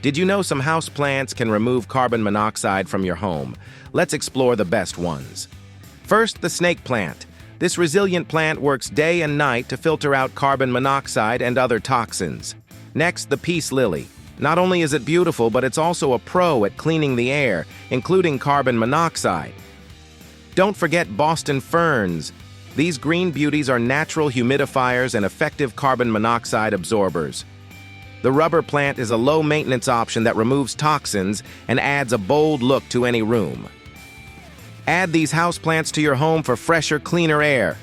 Did you know some houseplants can remove carbon monoxide from your home? Let's explore the best ones. First, the snake plant. This resilient plant works day and night to filter out carbon monoxide and other toxins. Next, the peace lily. Not only is it beautiful, but it's also a pro at cleaning the air, including carbon monoxide. Don't forget Boston ferns. These green beauties are natural humidifiers and effective carbon monoxide absorbers. The rubber plant is a low-maintenance option that removes toxins and adds a bold look to any room. Add these houseplants to your home for fresher, cleaner air.